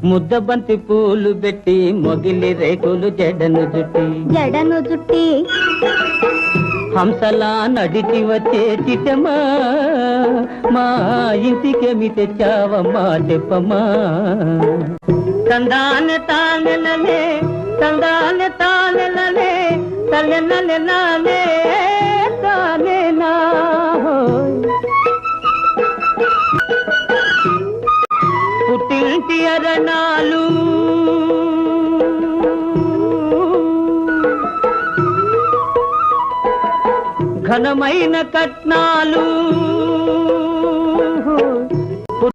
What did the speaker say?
ముద్దబంతి పూలు పెట్టి మొగిలి రేకులు జడను జుట్టి హంసలా నడిచి వచ్చే చిట్టమా మా ఇంటికేమి తెచ్చావమ్మా చెప్పమ్మా తందానె తానెలనే తందానె తానెలనే తల్లెనలే నానే తానే నా పుట్టింటి అరణాలు ఘనమైన కట్నాలు